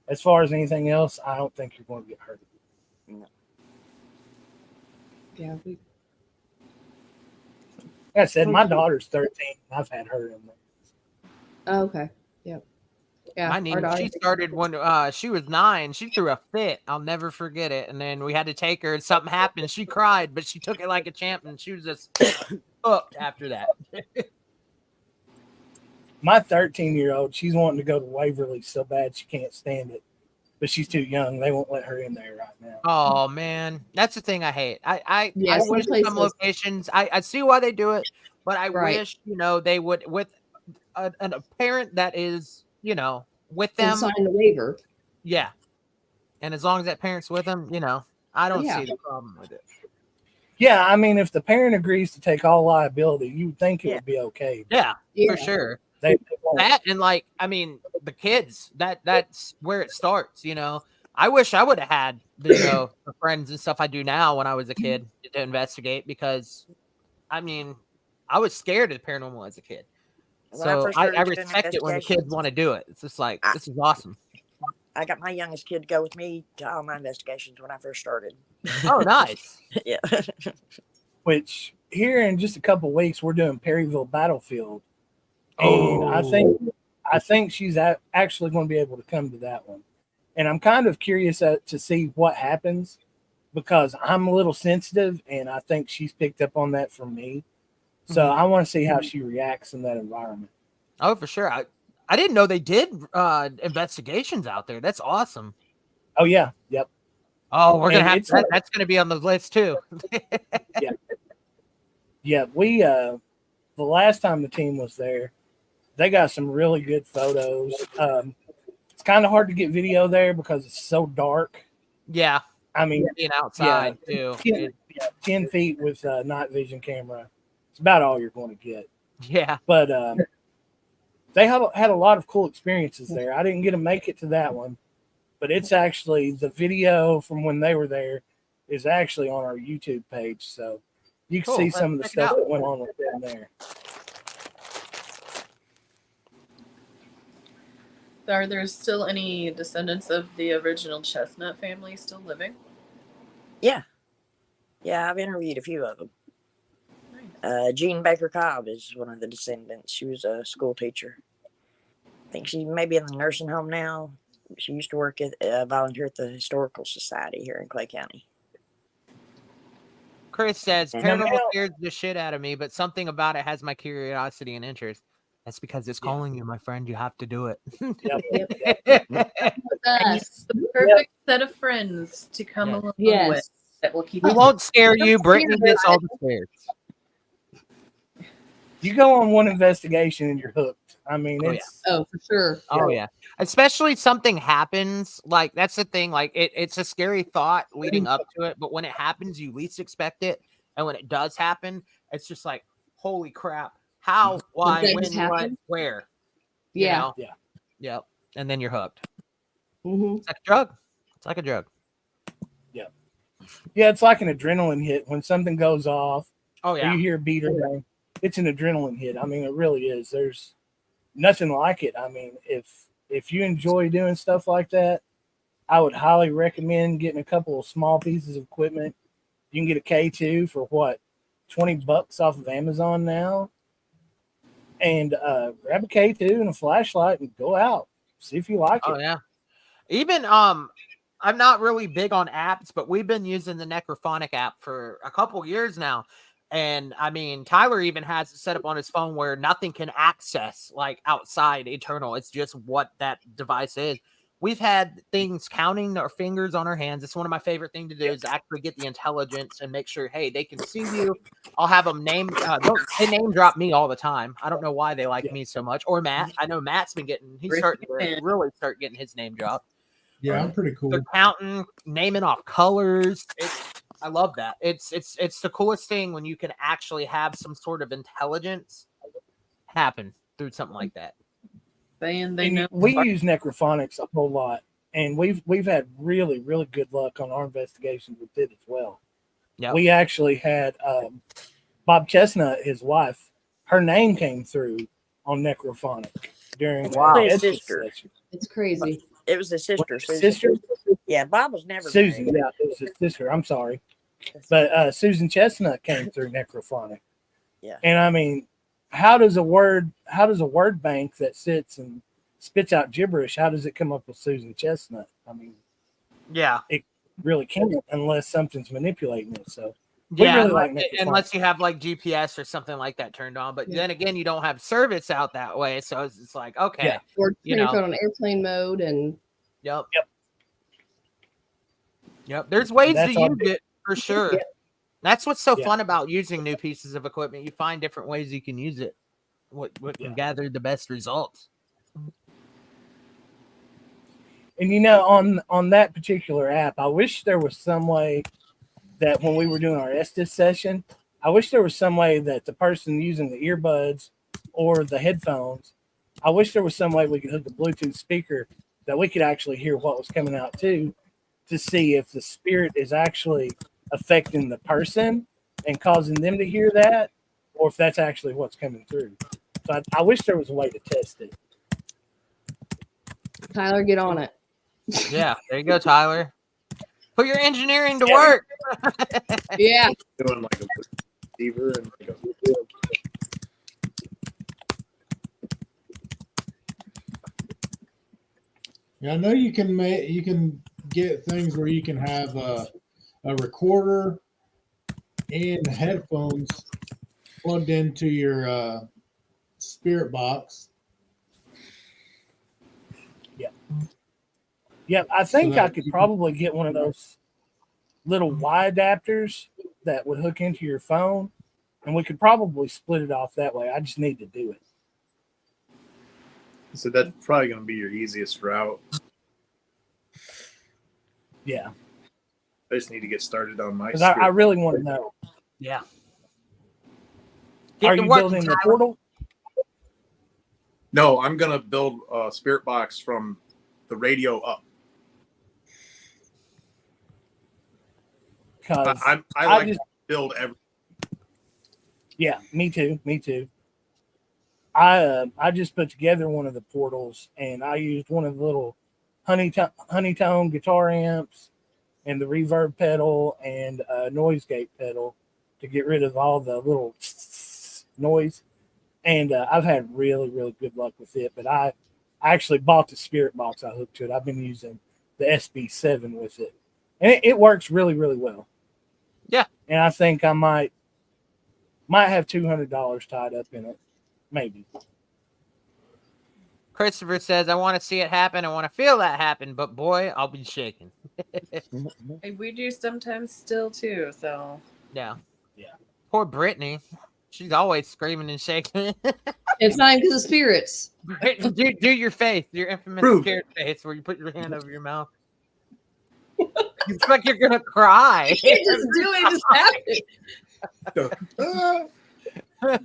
as far as anything else, I don't think you're going to get hurt. Yeah. Like I said, my daughter's 13. I've had her in there. Oh, okay. Yep. Yeah. My our niece, daughter. she started when she was 9. She threw a fit. I'll never forget it. And then we had to take her, and something happened. She cried, but she took it like a champ, and she was just hooked after that. My 13-year-old, she's wanting to go to Waverly so bad she can't stand it, but she's too young. They won't let her in there right now. Oh man, that's the thing I hate. I Yeah, some wish places- some locations. I see why they do it, but I Right. wish they would with a parent that is with And them. sign the waiver. Yeah, and as long as that parent's with them, I don't Yeah. see the problem with it. Yeah, I mean, if the parent agrees to take all liability, you would think it Yeah. would be okay. Yeah, Yeah. for sure. They won't. That and the kids. That's where it starts. I wish I would have had the friends and stuff I do now when I was a kid to investigate, because I was scared of the paranormal as a kid. When I So first I started doing respect it when the kids investigations, want to do it. It's just like, this is awesome. I got my youngest kid to go with me to all my investigations when I first started. Oh, nice. Yeah. Which here in just a couple weeks, we're doing Perryville Battlefield. And I think she's actually going to be able to come to that one. And I'm kind of curious to see what happens, because I'm a little sensitive, and I think she's picked up on that from me. So I want to see how she reacts in that environment. Oh, for sure. I didn't know they did investigations out there. That's awesome. Oh, yeah. Yep. Oh, we're gonna And have that's gonna be on the list too. Yeah. We the last time the team was there, they got some really good photos. It's kind of hard to get video there because it's so dark. Yeah, I mean, being outside too. 10 feet with a night vision camera. It's about all you're going to get. Yeah. But they had a lot of cool experiences there. I didn't get to make it to that one, but it's actually, the video from when they were there is actually on our YouTube page. So you can Cool. see some of the Let's check it stuff out. that went on with them there. Are there still any descendants of the original Chestnut family still living? Yeah. Yeah, I've interviewed a few of them. Jean Baker Cobb is one of the descendants. She was a school teacher. I think she may be in the nursing home now. She used to work at volunteer at the Historical Society here in Clay County. Chris says Yeah. paranormal scares the shit out of me, but something about it has my curiosity and interest. That's because it's calling you, my friend. You have to do it. That's the perfect set of friends to come along with Yes. that will keep We us won't scare you. Brittany gets all the scares. You go on one investigation and you're hooked. I mean, Oh, yeah. it's Oh, for sure. Oh yeah. Especially something happens. Like that's the thing. Like it's a scary thought leading up to it, but when it happens, you least expect it. And when it does happen, it's just like, holy crap. How, why, that when, just what, happen? where? Yeah. You know? Yep. And then you're hooked. Mhm. It's like a drug. It's like a drug. Yeah, it's like an adrenaline hit when something goes off Oh or yeah. you hear a beater bang. It's an adrenaline hit. I mean, it really is. There's nothing like it. I mean, if you enjoy doing stuff like that, I would highly recommend getting a couple of small pieces of equipment. You can get a K2 for what, $20 off of Amazon now, and grab a K2 and a flashlight and go out. See if you like Oh it. yeah. Even I'm not really big on apps, but we've been using the Necrophonic app for a couple years now. And I mean, Tyler even has it set up on his phone where nothing can access like outside Eternal. It's just what that device is. We've had things counting our fingers on our hands. It's one of my favorite things to do is actually get the intelligence and make sure, hey, they can see you. I'll have them they name drop me all the time. I don't know why they like me so much. Or Matt. I know Matt's been he's starting to really start getting his name dropped. Yeah, I'm pretty cool. They're counting, naming off colors. I love that. It's the coolest thing when you can actually have some sort of intelligence happen through something like that. They know. We use Necrophonics a whole lot, and we've had really, really good luck on our investigations with it as well. Yep. We actually had Bob Chestnut, his wife, her name came through on Necrophonic during His sister. session. It's crazy. It was his sister. Susan. Sister? Yeah, Bob was never Susan, married. yeah, it was his sister. I'm sorry. But Susan Chestnut came through Necrophonic. Yeah. And I mean, how does a word bank that sits and spits out gibberish, how does it come up with Susan Chestnut? I mean, yeah, it really can't unless something's manipulating it. So yeah, really like unless you have like GPS or something like that turned on. But then again, you don't have service out that way, so it's like okay, or turn your phone on airplane mode and. Yep. There's ways to use it for sure. Yeah. That's what's so fun about using new pieces of equipment. You find different ways you can use it. What can gather the best results. And you know, on that particular app, I wish there was some way that when we were doing our Estes session, I wish there was some way that the person using the earbuds or the headphones, I wish there was some way we could hook a Bluetooth speaker that we could actually hear what was coming out to see if the spirit is actually affecting the person and causing them to hear that, or if that's actually what's coming through. So I wish there was a way to test it. Tyler, get on it. Yeah, there you go, Tyler. Put your engineering to work. Yeah. Doing like a receiver and like a. Yeah, I know you can get things where you can have a recorder and headphones plugged into your spirit box. Yeah, I think I could probably get one of those little Y adapters that would hook into your phone, and we could probably split it off that way. I just need to do it. So that's probably going to be your easiest route. Yeah. I just need to get started on my. Because I really want to know. Yeah. Are you building the portal? No, I'm going to build a spirit box from the radio up. I like to build everything. Yeah, me too. I just put together one of the portals, and I used one of the little honeytone guitar amps and the reverb pedal and a noise gate pedal to get rid of all the little noise. And I've had really, really good luck with it. But I actually bought the spirit box I hooked to it. I've been using the SB7 with it, and it works really, really well. Yeah, and I think I might have $200 tied up in it, maybe. Christopher says, I want to see it happen. I want to feel that happen, but boy, I'll be shaking. We do sometimes still too, so. Yeah. Poor Brittany. She's always screaming and shaking. It's not because of spirits. Do your face, your infamous scared face where you put your hand over your mouth. It's like you're going to cry. You can't just do it, just happen.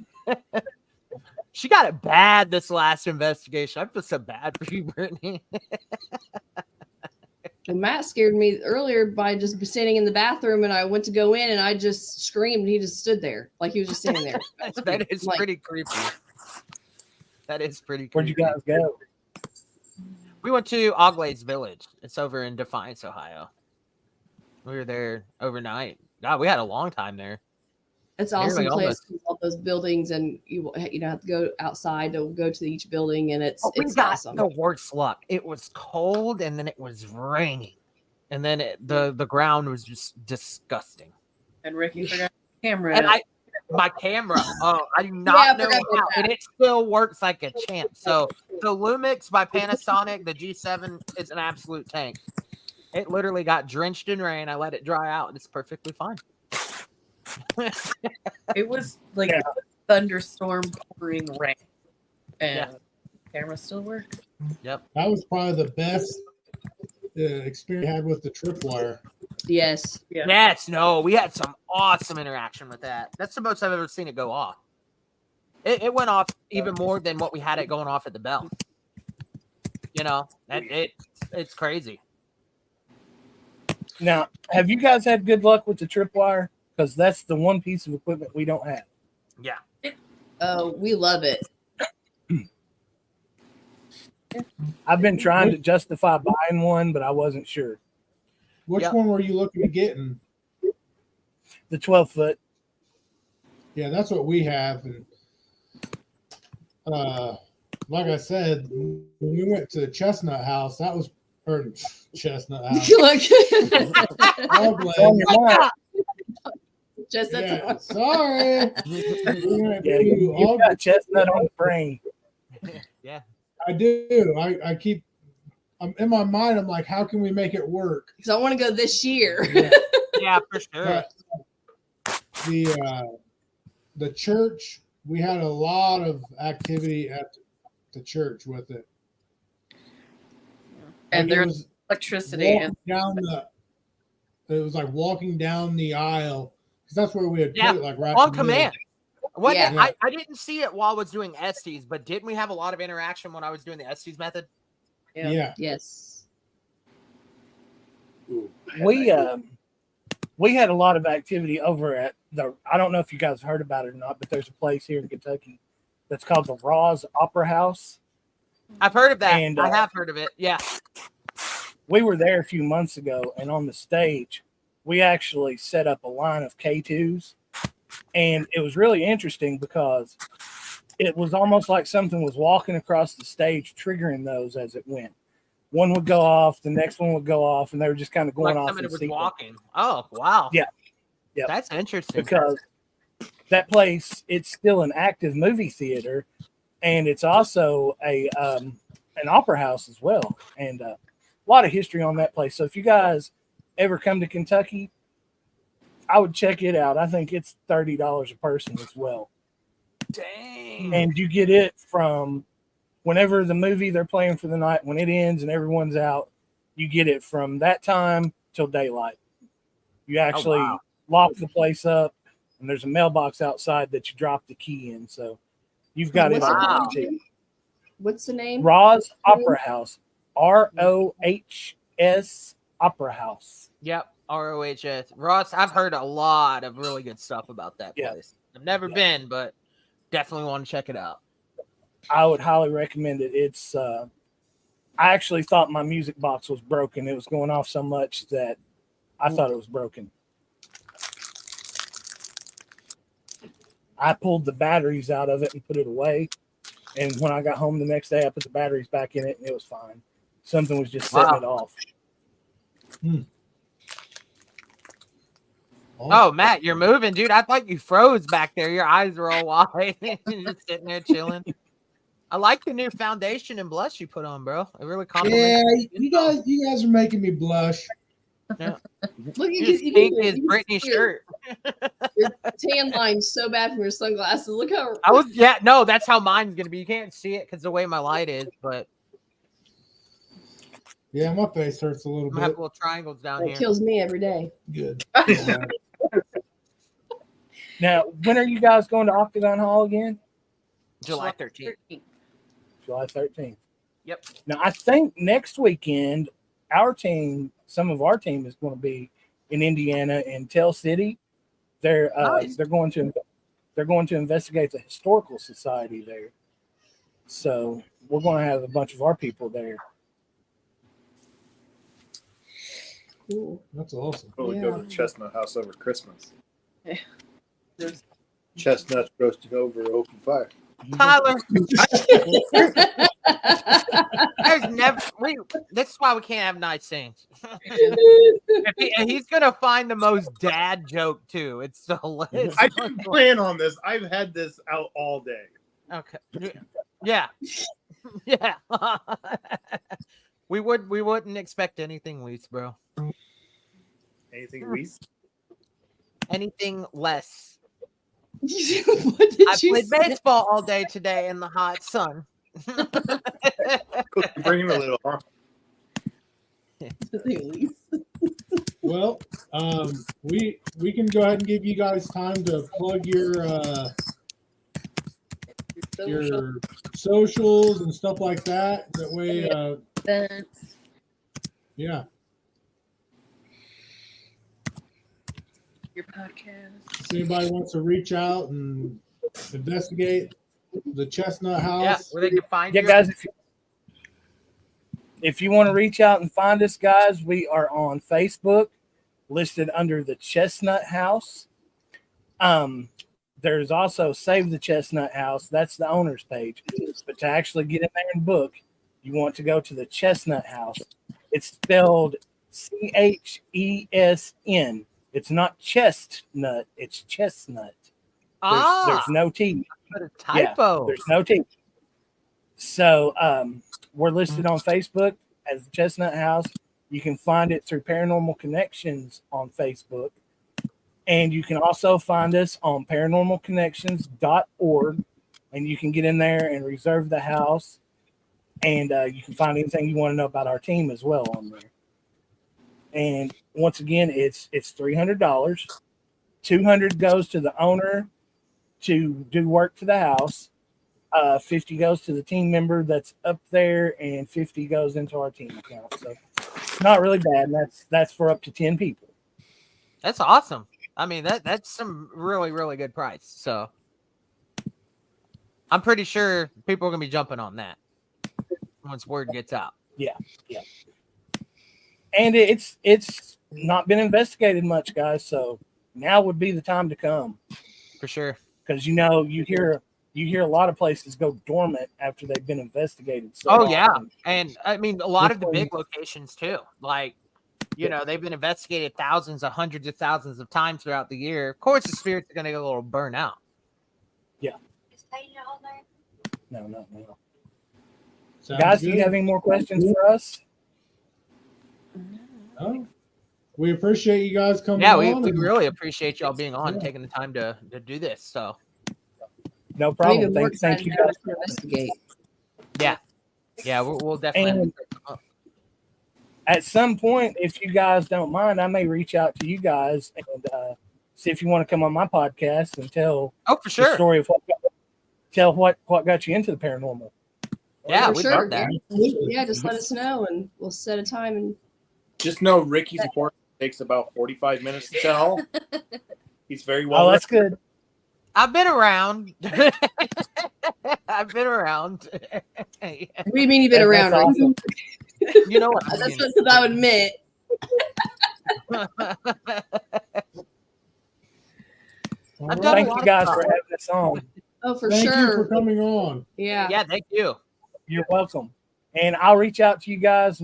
She got it bad this last investigation. I feel so bad for you, Brittany. Well, Matt scared me earlier by just sitting in the bathroom, and I went to go in, and I just screamed, and he just stood there like he was just standing there. That is Like, pretty creepy. That is pretty creepy. Where'd you guys go? We went to Oglade's Village. It's over in Defiance, Ohio. We were there overnight. God, we had a long time there. it's an awesome Nearly place almost. with all those buildings, and you have to go outside to go to each building, and it's We got awesome. the worst luck. It was cold, and then it was raining, and then the ground was just disgusting. And Ricky forgot the camera. And my camera, I do not know forgot how, about that. and it still works like a champ. So the Lumix by Panasonic, the G7 is an absolute tank. It literally got drenched in rain. I let it dry out, and it's perfectly fine. It was like thunderstorm pouring rain, and camera still works. Yep. That was probably the best experience I had with the tripwire. Yes. Yeah. Yes, no, we had some awesome interaction with that. That's the most I've ever seen it go off. It went off even more than what we had it going off at the bell. You know, it's crazy. Now, have you guys had good luck with the tripwire? Because that's the one piece of equipment we don't have. Yeah. Oh, we love it. I've been trying to justify buying one, but I wasn't sure. Which Yep. one were you looking at getting? The 12-foot. Yeah, that's what we have. And like I said, when we went to Chestnut House, that was Chestnut House. Look. Ogland. On your mark. Just that's Yeah, sorry. We went Yeah, to you Ogland. got Chestnut on the brain. Yeah. I do. I keep. I'm in my mind. I'm like, how can we make it work? because I want to go this year. Yeah, for sure. But the church, we had a lot of activity at the church with it. And Like, it there's was electricity. walking And down it was like walking down the aisle because that's where we had Yeah, put it, like right on in the middle. command. What Yeah. I didn't see it while I was doing Estes, but didn't we have a lot of interaction when I was doing the Estes method? Yeah. Yes. We had a lot of activity over at I don't know if you guys heard about it or not, but there's a place here in Kentucky that's called the Roz Opera House. I've heard of that. And, I have heard of it. Yeah. We were there a few months ago, and on the stage, we actually set up a line of K2s, and it was really interesting because it was almost like something was walking across the stage, triggering those as it went. One would go off, the next one would go off, and they were just kind of going Like off somebody in was sequence. walking. Oh, wow. Yeah. Yep. That's interesting. Because that place, it's still an active movie theater, and it's also an opera house as well, and a lot of history on that place. So if you guys ever come to Kentucky, I would check it out. I think it's $30 a person as well. Dang. And you get it from whenever the movie they're playing for the night, when it ends and everyone's out, you get it from that time till daylight. You actually lock the place up, and there's a mailbox outside that you drop the key in. So you've got it. Wow. What's the name? Roz Opera House. ROHS Opera House. Yep. ROHS. Ross, I've heard a lot of really good stuff about that place. I've never been, but definitely want to check it out. I would highly recommend it. It's I actually thought my music box was broken. It was going off so much that I thought it was broken. I pulled the batteries out of it and put it away. And when I got home the next day, I put the batteries back in it and it was fine. Something was just setting it off. Oh, Matt, you're moving, dude. I thought you froze back there. Your eyes were all wide. You're just sitting there chilling. I like the new foundation and blush you put on, bro. It really compliments. Yeah, you guys are making me blush. Yeah. Look, You're as pink as Brittany's shirt. Your tan line's so bad from your sunglasses. Look how No, that's how mine's gonna be. You can't see it because the way my light is, but Yeah, my face hurts a little I'm gonna have bit. little triangles down it here. kills me every day. Good. Now, when are you guys going to Octagon Hall again? July 13th. July 13th. Yep. Now, I think next weekend our team, some of our team is going to be in Indiana in Tell City. They're Nice. they're going to investigate the historical society there. So we're going to have a bunch of our people there. Cool. That's awesome. Probably go to the Chestnut house over Christmas. There's Chestnuts roasted over open fire. Tyler, there's never. This is why we can't have nice things. And he's gonna find the most dad joke too. It's so. I didn't plan on this. I've had this out all day. Okay. Yeah. Yeah. We wouldn't expect anything less, bro. Anything least? Anything less. What did I you played say? baseball all day today in the hot sun. Bring him a little, huh? Well, we can go ahead and give you guys time to plug your socials and stuff like that. That way, events. yeah. Your podcast. If anybody wants to reach out and investigate the Chestnut House, Yeah, where they can find Yeah, you. guys, if you want to reach out and find us, guys, we are on Facebook, listed under the Chestnut House. There's also Save the Chestnut House. That's the owner's page. But to actually get in there and book, you want to go to the Chestnut House. It's spelled CHESN. It's not chestnut. It's chestnut. There's no T. What a typo. There's no T. So we're listed on Facebook as the Chestnut House. You can find it through Paranormal Connections on Facebook. And you can also find us on paranormalconnections.org. And you can get in there and reserve the house. And you can find anything you want to know about our team as well on there. And once again, it's $300. $200 goes to the owner to do work to the house. 50 goes to the team member that's up there, and 50 goes into our team account. So it's not really bad. And that's for up to 10 people. That's awesome. I mean, that's some really, really good price. So I'm pretty sure people are gonna be jumping on that once word gets out. Yeah. And it's not been investigated much, guys. So now would be the time to come. For sure. Because you hear a lot of places go dormant after they've been investigated. So Oh yeah, often. and I mean a lot of the big locations too. Like, they've been investigated thousands, hundreds of thousands of times throughout the year. Of course, the spirits are gonna get a little burnt out. Yeah. No. sounds Guys, do good. you have any more questions for us? Oh, we appreciate you guys coming Yeah, on. we and- really appreciate y'all being on and Yeah. taking the time to do this. So No I'm problem. even more Thank you excited now guys. to investigate. yeah, we'll definitely. And at some point, if you guys don't mind, I may reach out to you guys and see if you want to come on my podcast and tell Oh, for the sure. story of what got you into the paranormal. Yeah, For we'd sure. love that. Yeah, just let us know and we'll set a time. And Just know Ricky's report takes about 45 minutes to tell. He's very well. Oh, that's good. I've been around. I've been around. Yeah. what do you mean you've been around? That's Ricky? You know what I That's mean. what I would admit. All I've right. done a Thank lot you of guys stuff. for having us on. Oh, for Thank you for sure. coming on. Yeah. Yeah, thank you. You're welcome. And I'll reach out to you guys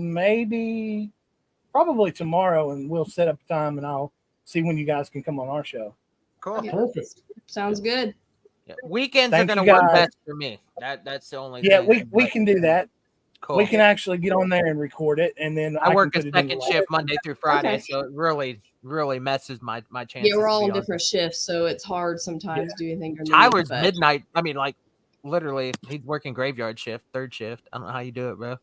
probably tomorrow, and we'll set up a time and I'll see when you guys can come on our show. Cool. Yeah. Perfect. Sounds good. Yeah. Weekends Thank are going you, to work guys. best for me. That's the only Yeah, thing. we can do that. Cool. We can actually get on there and record it, and then I work can a put it in the second live. shift Monday through Friday, Okay. so it really, really messes my chances. Yeah, we're all to on be on. different shifts, so it's hard sometimes to do anything during the Tyler's week, but midnight. I mean, like literally, he's working graveyard shift, third shift. I don't know how you do it, bro.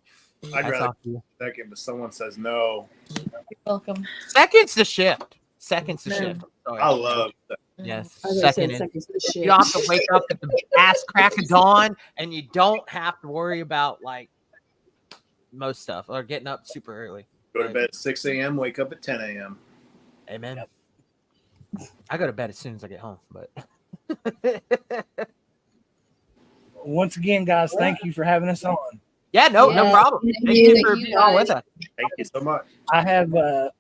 I'd Hats rather off to you. second, but someone says no. You're welcome. Second's the shift. Second's the Man. shift. Sorry. I love that. Yes. I was gonna say Second. second's the shit. You don't have to wake up at the ass crack of dawn, and you don't have to worry about like most stuff or getting up super early. Go to bed at 6 a.m., wake up at 10 a.m. Amen. I go to bed as soon as I get home, but Once again, guys, thank you for having us on. yeah, no Yeah. problem. Thank Thank you. you for Thank you, being on with guys. us. Thank you so much. I have a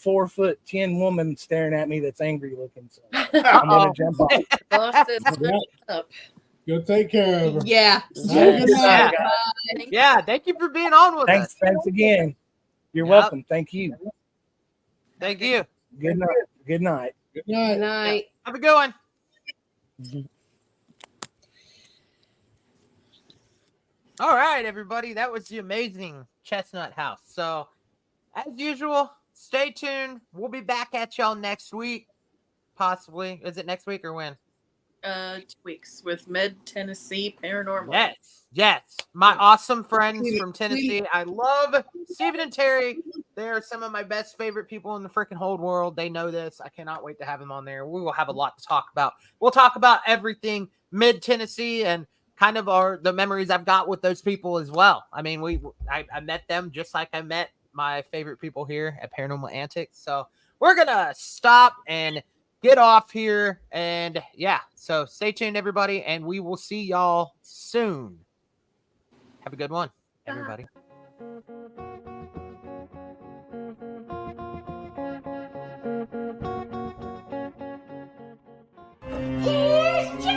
4'10" woman staring at me that's angry looking. So I'm Uh-oh. gonna jump off. Boss says Yeah. up. Go take care of her. Yeah. Have a good night. Yeah. Yeah, thank you for being on with us. Thanks again. You're Yep. welcome. Thank you. Thank you. Good night. Good night. Good Good night. night. Have a good one. All right, everybody. That was the amazing Chestnut House. So, as usual, stay tuned. We'll be back at y'all next week. Possibly. Is it next week or when? 2 weeks with Med Tennessee Paranormal. Yes. Yes. My awesome friends from Tennessee. I love Stephen and Terry. They are some of my best favorite people in the freaking whole world. They know this. I cannot wait to have them on there. We will have a lot to talk about. We'll talk about everything mid Tennessee and kind of the memories I've got with those people as well. I mean, I met them just like I met my favorite people here at Paranormal Antics. So we're gonna stop and get off here. And yeah, so stay tuned, everybody, and we will see y'all soon. Have a good one, everybody.